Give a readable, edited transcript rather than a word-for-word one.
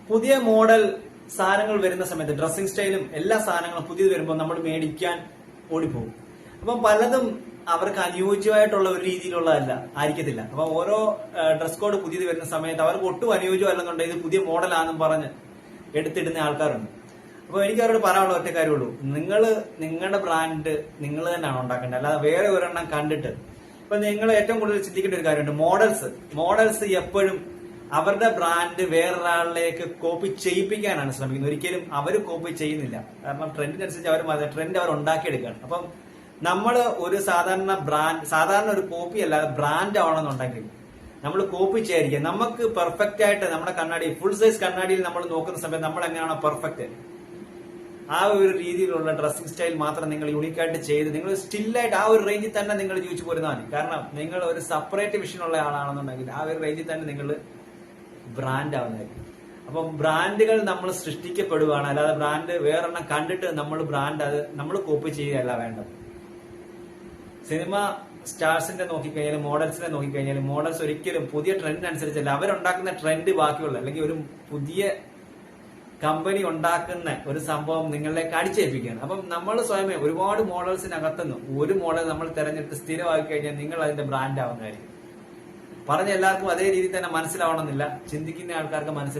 പുതിയ മോഡൽ സാധനങ്ങൾ വരുന്ന സമയത്ത് ഡ്രസ്സിംഗ് സ്റ്റൈലും എല്ലാ സാധനങ്ങളും പുതിയത് വരുമ്പോൾ നമ്മൾ മേടിക്കാൻ ഓടിപ്പോകും. അപ്പം പലതും അവർക്ക് അനുയോജ്യമായിട്ടുള്ള ഒരു രീതിയിലുള്ളതല്ല ആയിരിക്കത്തില്ല. അപ്പൊ ഓരോ ഡ്രസ് കോഡ് പുതിയത് വരുന്ന സമയത്ത് അവർക്ക് ഒട്ടും അനുയോജ്യമല്ലെന്നുണ്ടെങ്കിൽ ഇത് പുതിയ മോഡലാണെന്നും പറഞ്ഞ് എടുത്തിടുന്ന ആൾക്കാരുണ്ട്. അപ്പൊ എനിക്ക് അവരോട് പറയാനുള്ള ഒറ്റ കാര്യമുള്ളൂ, നിങ്ങളുടെ ബ്രാൻഡ് നിങ്ങൾ തന്നെയാണ് ഉണ്ടാക്കേണ്ടത്, അല്ലാതെ വേറെ ഒരെണ്ണം കണ്ടിട്ട്. ഇപ്പൊ നിങ്ങൾ ഏറ്റവും കൂടുതൽ ചിന്തിക്കേണ്ട ഒരു കാര്യമുണ്ട്, മോഡൽസ് എപ്പോഴും അവരുടെ ബ്രാൻഡ് വേറൊരാളിലേക്ക് കോപ്പി ചെയ്യിപ്പിക്കാനാണ് ശ്രമിക്കുന്നത്. ഒരിക്കലും അവർ കോപ്പി ചെയ്യുന്നില്ല. കാരണം ട്രെൻഡിനനുസരിച്ച് ട്രെൻഡ് അവർ ഉണ്ടാക്കിയെടുക്കുകയാണ്. അപ്പം നമ്മൾ ഒരു സാധാരണ ഒരു കോപ്പി അല്ലാതെ ബ്രാൻഡ് ആവണമെന്നുണ്ടെങ്കിൽ നമ്മൾ കോപ്പി ചെയ്യാതിരിക്കുക. നമുക്ക് പെർഫെക്റ്റ് ആയിട്ട് നമ്മുടെ കണ്ണാടി, ഫുൾ സൈസ് കണ്ണാടിയിൽ നമ്മൾ നോക്കുന്ന സമയത്ത് നമ്മൾ എങ്ങനെയാണോ പെർഫെക്റ്റ്, ആ ഒരു രീതിയിലുള്ള ഡ്രസ്സിംഗ് സ്റ്റൈൽ മാത്രം നിങ്ങൾ യൂണിക്കായിട്ട് ചെയ്ത് നിങ്ങൾ സ്റ്റില്ലായിട്ട് ആ ഒരു റേഞ്ചിൽ തന്നെ നിങ്ങൾ ജീവിച്ചു പോരുന്നാൽ മതി. കാരണം നിങ്ങൾ ഒരു സെപ്പറേറ്റ് വിഷനുള്ള ആളാണെന്നുണ്ടെങ്കിൽ ആ ഒരു റേഞ്ചിൽ തന്നെ നിങ്ങൾ ബ്രാൻഡ് ആവുന്നതായിരിക്കും. അപ്പം ബ്രാൻഡുകൾ നമ്മൾ സൃഷ്ടിക്കപ്പെടുകയാണ്, അല്ലാതെ ബ്രാൻഡ് വേറെണ്ണം കണ്ടിട്ട് നമ്മൾ കോപ്പി ചെയ്യുകയല്ല വേണ്ടത്. സിനിമ സ്റ്റാർസിന്റെ നോക്കിക്കഴിഞ്ഞാലും മോഡൽസിനെ നോക്കിക്കഴിഞ്ഞാലും മോഡൽസ് ഒരിക്കലും പുതിയ ട്രെൻഡിനനുസരിച്ചല്ല അവരുണ്ടാക്കുന്ന ട്രെൻഡ് ബാക്കിയുള്ള, അല്ലെങ്കിൽ ഒരു പുതിയ കമ്പനി ഉണ്ടാക്കുന്ന ഒരു സംഭവം നിങ്ങളിലേക്ക് അടിച്ചേൽപ്പിക്കുകയാണ്. അപ്പം നമ്മൾ സ്വയമേ ഒരുപാട് മോഡൽസിനകത്തുനിന്ന് ഒരു മോഡൽ നമ്മൾ തെരഞ്ഞെടുത്ത് സ്ഥിരമാക്കി കഴിഞ്ഞാൽ നിങ്ങൾ അതിന്റെ ബ്രാൻഡ് ആവുന്നതായിരിക്കും. പറഞ്ഞ എല്ലാവർക്കും അതേ രീതിയിൽ തന്നെ മനസ്സിലാവണമെന്നില്ല, ചിന്തിക്കുന്ന ആൾക്കാർക്ക് മനസ്സിലാവും.